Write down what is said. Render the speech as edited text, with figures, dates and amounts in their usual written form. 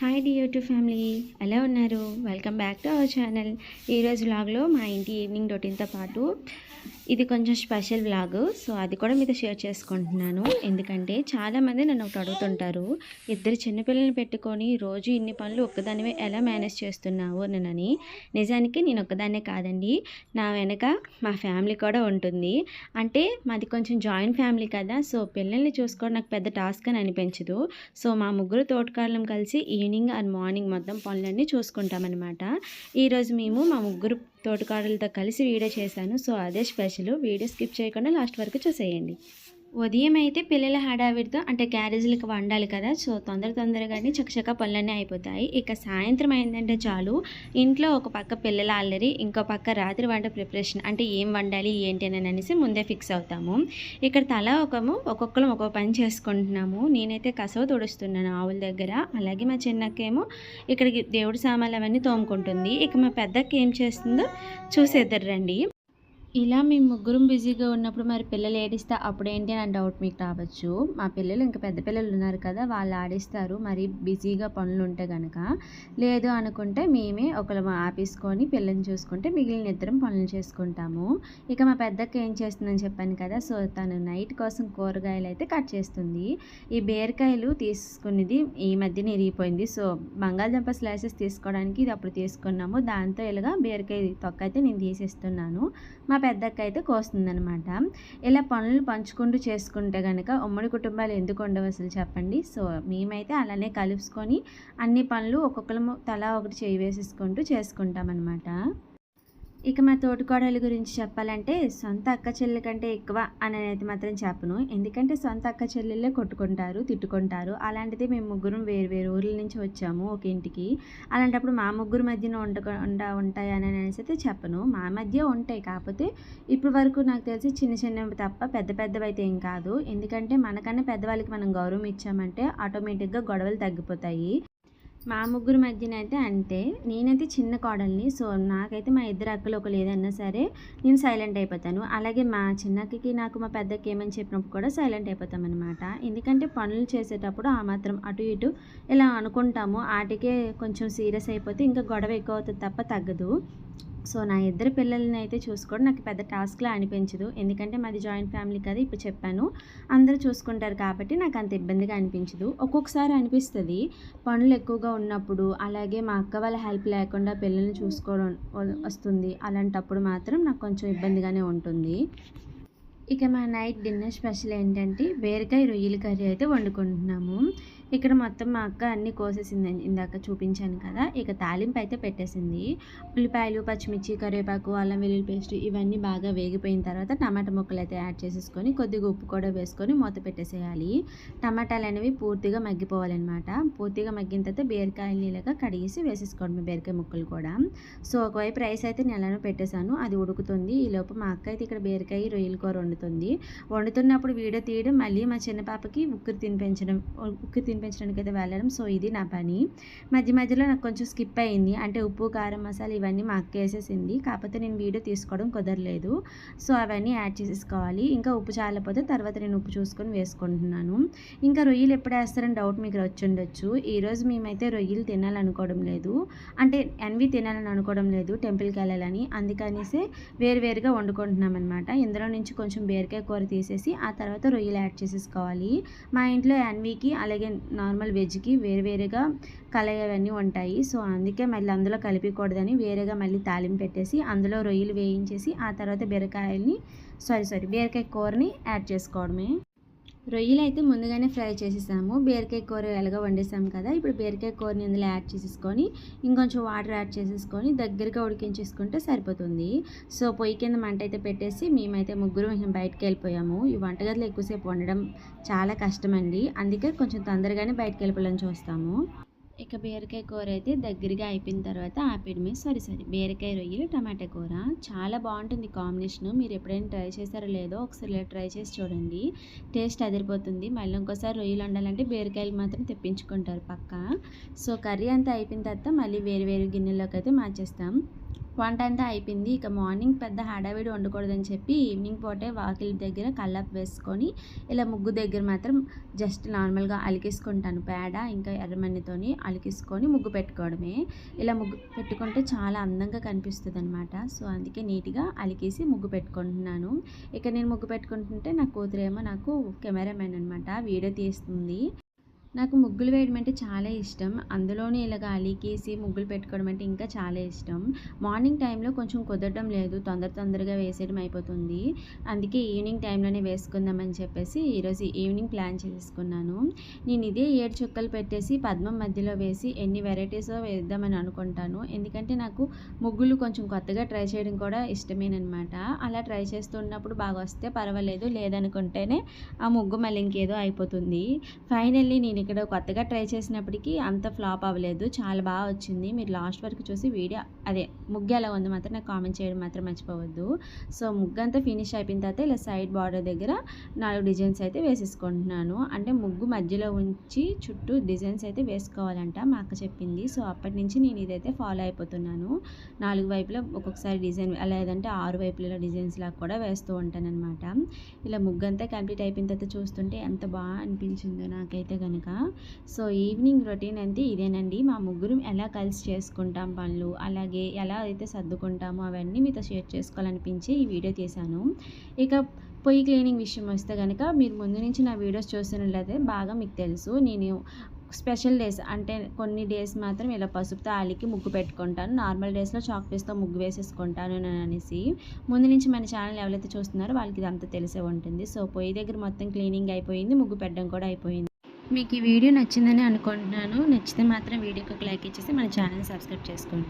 Hi YouTube family, ఎలా ఉన్నారు? Welcome back to our channel. ఈరోజు వ్లాగ్లో మా ఇంటి ఈవినింగ్ రొటీన్తో పాటు ఇది కొంచెం స్పెషల్ వ్లాగ్. సో అది కూడా మీతో షేర్ చేసుకుంటున్నాను. ఎందుకంటే చాలామంది నన్ను ఒకటి అడుగుతుంటారు, ఇద్దరు చిన్నపిల్లల్ని పెట్టుకొని రోజు ఇన్ని పనులు ఒక్కదానివే ఎలా మేనేజ్ చేస్తున్నావు అని. నిజానికి నేను ఒక్కదాన్నే కాదండి, నా వెనక మా ఫ్యామిలీ కూడా ఉంటుంది. అంటే మాది కొంచెం జాయింట్ ఫ్యామిలీ కదా, సో పిల్లల్ని చూసుకోవడం నాకు పెద్ద టాస్క్ అని అనిపించదు. సో మా ముగ్గురు తోటకాళ్ళం కలిసి ఈవినింగ్ అండ్ మార్నింగ్ మొత్తం పనులన్నీ చూసుకుంటామన్నమాట. ఈరోజు మేము మా ముగ్గురు తోటకారులతో కలిసి వీడియో చేశాను. సో అదే స్పెషల్. వీడియో స్కిప్ చేయకుండా లాస్ట్ వరకు చూసేయండి. ఉదయం అయితే పిల్లల హడావిడితో అంటే క్యారేజీలకు వండాలి కదా, సో తొందరగానే చకచక పనులన్నీ అయిపోతాయి. ఇక సాయంత్రం అయిందంటే చాలు, ఇంట్లో ఒక పక్క పిల్లల అల్లరి, ఇంకో పక్క రాత్రి వంట ప్రిపరేషన్. అంటే ఏం వండాలి ఏంటి అని అనేసి ముందే ఫిక్స్ అవుతాము. ఇక్కడ ఒక్కొక్కరం ఒక్కొక్క పని చేసుకుంటున్నాము. నేనైతే కసవ తుడుస్తున్నాను ఆవుల దగ్గర, అలాగే మా చిన్నక్కేమో ఇక్కడికి దేవుడి సామాన్లు అవన్నీ తోముకుంటుంది. ఇక మా పెద్దక్క ఏం చేస్తుందో చూసేద్దరు రండి. ఇలా మేము ముగ్గురం బిజీగా ఉన్నప్పుడు మరి పిల్లలు ఏడిస్తే అప్పుడేంటి అని డౌట్ మీకు రావచ్చు. మా పిల్లలు ఇంకా పెద్ద పిల్లలు ఉన్నారు కదా, వాళ్ళు ఆడిస్తారు మరి బిజీగా పనులు ఉంటే కనుక. లేదు అనుకుంటే మేమే ఒకరు ఆపేసుకొని పిల్లల్ని చూసుకుంటే మిగిలిన ఇద్దరం పనులు చేసుకుంటాము. ఇక మా పెద్దక్క ఏం చేస్తుందని చెప్పాను కదా, సో తను నైట్ కోసం కూరగాయలు అయితే కట్ చేస్తుంది. ఈ బీరకాయలు తీసుకునేది ఈ మధ్యన ఇరిగిపోయింది. సో బంగాళదుంప స్లైసెస్ తీసుకోవడానికి ఇది అప్పుడు తీసుకున్నాము. దాంతో ఇలాగా బీరకాయ తొక్క అయితే నేను తీసేస్తున్నాను. మా పెద్దక్క అయితే కోస్తుందనమాట. ఇలా పనులు పంచుకుంటూ చేసుకుంటే కనుక ఉమ్మడి కుటుంబాలు ఎందుకు ఉండవు అసలు చెప్పండి. సో మేమైతే అలానే కలుసుకొని అన్ని పనులు ఒక్కొక్కరు తలా ఒకటి చేయి వేసేసుకుంటూ చేసుకుంటామన్నమాట. ఇక మా తోటికోడలి గురించి చెప్పాలంటే సొంత అక్క చెల్లెల కంటే ఎక్కువ అని అయితే మాత్రం చెప్పను. ఎందుకంటే సొంత అక్క చెల్లెళ్ళే కొట్టుకుంటారు, తిట్టుకుంటారు. అలాంటిది మేము ముగ్గురం వేరు ఊర్ల నుంచి వచ్చాము ఒక ఇంటికి. అలాంటప్పుడు మా ముగ్గురు మధ్యన ఉంటాయి అని అనేసి అయితే చెప్పను. మా మధ్య ఉంటాయి, కాకపోతే ఇప్పుడు వరకు నాకు తెలిసి చిన్నవి తప్ప పెద్దవి అయితే ఏం కాదు. ఎందుకంటే మనకన్నా పెద్దవాళ్ళకి మనం గౌరవం ఇచ్చామంటే ఆటోమేటిక్గా గొడవలు తగ్గిపోతాయి. మా ముగ్గురు మధ్యన అయితే అంటే నేనైతే చిన్న కోడల్ని. సో నాకైతే మా ఇద్దరు అక్కలు ఒకరు ఏదన్నా సరే నేను సైలెంట్ అయిపోతాను. అలాగే మా చిన్నక్కకి నాకు మా పెద్దకి ఏమని చెప్పినప్పుడు కూడా సైలెంట్ అయిపోతామన్నమాట. ఎందుకంటే పనులు చేసేటప్పుడు ఆ మాత్రం అటు ఇటు ఇలా అనుకుంటాము, వాటికే కొంచెం సీరియస్ అయిపోతే ఇంకా గొడవ ఎక్కువ అవుతుంది తప్ప తగ్గదు. సో నా ఇద్దరు పిల్లల్ని అయితే చూసుకోవడం నాకు పెద్ద టాస్క్లా అనిపించదు. ఎందుకంటే మాది జాయింట్ ఫ్యామిలీ కదా, ఇప్పుడు చెప్పాను, అందరూ చూసుకుంటారు కాబట్టి నాకు అంత ఇబ్బందిగా అనిపించదు. ఒక్కొక్కసారి అనిపిస్తుంది పనులు ఎక్కువగా ఉన్నప్పుడు, అలాగే మా అక్క వాళ్ళ హెల్ప్ లేకుండా పిల్లల్ని చూసుకోవడం వస్తుంది. అలాంటప్పుడు మాత్రం నాకు కొంచెం ఇబ్బందిగానే ఉంటుంది. ఇక మా నైట్ డిన్నర్ స్పెషల్ ఏంటంటే బీరకాయ రొయ్యల కర్రీ అయితే వండుకుంటున్నాము. ఇక్కడ మొత్తం మా అక్క అన్నీ కోసేసింది, ఇందాక చూపించాను కదా. ఇక తాలింపు అయితే పెట్టేసింది. ఉల్లిపాయలు, పచ్చిమిర్చి, కరివేపాకు, అల్లం వెల్లుల్లి పేస్ట్ ఇవన్నీ బాగా వేగిపోయిన తర్వాత టమాటా ముక్కలు అయితే యాడ్ చేసేసుకొని కొద్దిగా ఉప్పు కూడా వేసుకొని మూత పెట్టేసేయాలి. టమాటాలు అనేవి పూర్తిగా మగ్గిపోవాలన్నమాట. పూర్తిగా మగ్గిన తర్వాత బీరకాయలు ఇలాగా కడిగేసి వేసేసుకోవడం, బీరకాయ ముక్కలు కూడా. సో ఒకవైపు రైస్ అయితే నేను ఎలానో పెట్టేశాను, అది ఉడుకుతుంది. ఈలోపు మా అక్క అయితే ఇక్కడ బీరకాయ రొయ్యల కూర వండుతున్నప్పుడు వీడియో తీయడం, మళ్ళీ మా చిన్న పాపకి ఉక్కిరి తినిపించడానికి అయితే వెళ్ళడం. సో ఇది నా పని. మధ్యలో నాకు కొంచెం స్కిప్ అయింది, అంటే ఉప్పు, కారం, మసాలా ఇవన్నీ మా అక్క వేసేసింది. కాకపోతే నేను వీడియో తీసుకోవడం కుదరలేదు. సో అవన్నీ యాడ్ చేసేసుకోవాలి. ఇంకా ఉప్పు చాలకపోతే తర్వాత నేను ఉప్పు చూసుకొని వేసుకుంటున్నాను. ఇంకా రొయ్యలు ఎప్పుడు వేస్తారని డౌట్ మీకు వచ్చి ఉండొచ్చు. ఈరోజు మేమైతే రొయ్యలు తినాలనుకోవడం లేదు, అంటే ఎన్వి తినాలని అనుకోవడం లేదు, టెంపుల్కి వెళ్ళాలని. అందుకనేసి వేరువేరుగా వండుకుంటున్నాం అనమాట. ఇందులో నుంచి కొంచెం బీరకాయ కూర తీసేసి ఆ తర్వాత రొయ్యలు యాడ్ చేసేసుకోవాలి. మా ఇంట్లో ఎన్వికి అలాగే నార్మల్ వెజ్కి వేరువేరుగా కలయి అవన్నీ ఉంటాయి. సో అందుకే మళ్ళీ అందులో కలిపకూడదని వేరేగా మళ్ళీ తాలింపు పెట్టేసి అందులో రొయ్యలు వేయించేసి ఆ తర్వాత బీరకాయ కూరని యాడ్ చేసుకోవడమే. రొయ్యలు అయితే ముందుగానే ఫ్రై చేసేసాము. బీరకాయ కూర ఎలాగో వండేసాము కదా, ఇప్పుడు బీరకాయ కూరని ఇందులో యాడ్ చేసేసుకొని ఇంకొంచెం వాటర్ యాడ్ చేసేసుకొని దగ్గరగా ఉడికించేసుకుంటే సరిపోతుంది. సో పొయ్యి కింద మంట అయితే పెట్టేసి మేమైతే ముగ్గురు బయటకు వెళ్ళిపోయాము. ఈ వంటగదిలో ఎక్కువసేపు వండడం చాలా కష్టమండి, అందుకే కొంచెం తొందరగానే బయటకు వెళ్ళిపోవాలని చూస్తాము. ఇక బీరకాయ కూర అయితే దగ్గరగా అయిపోయిన తర్వాత ఆపేయడమే. బీరకాయ రొయ్యలు టమాటా కూర చాలా బాగుంటుంది కాంబినేషను. మీరు ఎప్పుడైనా ట్రై చేశారో లేదో ఒకసారి ఇలా ట్రై చేసి చూడండి, టేస్ట్ అదిరిపోతుంది. మళ్ళీ ఇంకోసారి రొయ్యలు వండాలంటే బీరకాయలు మాత్రం తెప్పించుకుంటారు పక్కా. సో కర్రీ అంతా అయిపోయిన తర్వాత మళ్ళీ వేరు గిన్నెలోకి అయితే మార్చేస్తాం. వంట అంతా అయిపోయింది. ఇక మార్నింగ్ పెద్ద హడావిడి వండకూడదని చెప్పి ఈవినింగ్ పూటే వాకిలి దగ్గర కల్లాపు వేసుకొని ఇలా ముగ్గు దగ్గర మాత్రం జస్ట్ నార్మల్గా అలికేసుకుంటాను. పేడ ఇంకా ఎర్రమన్నితోని అలికేసుకొని ముగ్గు పెట్టుకోవడమే. ఇలా ముగ్గు పెట్టుకుంటే చాలా అందంగా కనిపిస్తుంది అనమాట. సో అందుకే నీట్గా అలికేసి ముగ్గు పెట్టుకుంటున్నాను. ఇక నేను ముగ్గు పెట్టుకుంటుంటే నా కూతురేమో నాకు కెమెరామెన్ అనమాట, వీడియో తీస్తుంది. నాకు ముగ్గులు వేయడం అంటే చాలా ఇష్టం. అందులోనూ ఇలాగ అలికేసి ముగ్గులు పెట్టుకోవడం అంటే ఇంకా చాలా ఇష్టం. మార్నింగ్ టైంలో కొంచెం కుదరడం లేదు, తొందరగా వేసేయడం అయిపోతుంది. అందుకే ఈవినింగ్ టైంలోనే వేసుకుందామని చెప్పేసి ఈరోజు ఈవినింగ్ ప్లాన్ చేసుకున్నాను. నేను ఇదే 7 చుక్కలు పెట్టేసి పద్మం మధ్యలో వేసి ఎన్ని వెరైటీసో వేద్దామని అనుకుంటాను. ఎందుకంటే నాకు ముగ్గులు కొంచెం కొత్తగా ట్రై చేయడం కూడా ఇష్టమేనమాట. అలా ట్రై చేస్తున్నప్పుడు బాగా వస్తే పర్వాలేదు, లేదనుకుంటేనే ఆ ముగ్గు మళ్ళీ ఇంకేదో అయిపోతుంది. ఫైనల్లీ నేను ఇక్కడ కొత్తగా ట్రై చేసినప్పటికీ అంత ఫ్లాప్ అవ్వలేదు, చాలా బాగా వచ్చింది. మీరు లాస్ట్ వరకు చూసి వీడియో ముగ్గు ఎలా ఉందో మాత్రం నాకు కామెంట్ చేయడం మాత్రం మర్చిపోవద్దు. సో ముగ్గు అంతా ఫినిష్ అయిపోయిన తర్వాత ఇలా సైడ్ బార్డర్ దగ్గర 4 డిజైన్స్ అయితే వేసేసుకుంటున్నాను. అంటే ముగ్గు మధ్యలో ఉంచి చుట్టూ డిజైన్స్ అయితే వేసుకోవాలంట మా అక్క చెప్పింది. సో అప్పటి నుంచి నేను ఇదైతే ఫాలో అయిపోతున్నాను. 4 వైపులా ఒక్కొక్కసారి డిజైన్, లేదంటే 6 వైపుల డిజైన్స్ లాగా కూడా వేస్తూ ఉంటాను అనమాట. ఇలా ముగ్గు అంతా కంప్లీట్ అయిపోయిన తర్వాత చూస్తుంటే ఎంత బాగా అనిపించిందో నాకైతే కనుక. సో ఈవినింగ్ రొటీన్ అంటే ఇదేనండి. మా ముగ్గురం ఎలా కలిసి చేసుకుంటాం పనులు, అలాగే ఎలా అయితే సర్దుకుంటామో అవన్నీ మీతో షేర్ చేసుకోవాలనిపించి ఈ వీడియో తీశాను. ఇక పొయ్యి క్లీనింగ్ విషయం వస్తే కనుక మీరు ముందు నుంచి నా వీడియోస్ చూస్తున్నట్లయితే బాగా మీకు తెలుసు. నేను స్పెషల్ డేస్ అంటే కొన్ని డేస్ మాత్రం ఇలా పసుపుతో అలికి ముగ్గు పెట్టుకుంటాను, నార్మల్ డేస్లో చాక్ పీస్తో ముగ్గు వేసేసుకుంటాను అనేసి. ముందు నుంచి మన ఛానల్ ఎవరైతే చూస్తున్నారో వాళ్ళకి ఇదంతా తెలిసే ఉంటుంది. సో పొయ్యి దగ్గర మొత్తం క్లీనింగ్ అయిపోయింది, ముగ్గు పెట్టడం కూడా అయిపోయింది. మీకు ఈ వీడియో నచ్చిందని అనుకుంటున్నాను. నచ్చితే మాత్రం వీడియోకి ఒక లైక్ ఇచ్చేసి మన ఛానల్ని సబ్స్క్రైబ్ చేసుకోండి.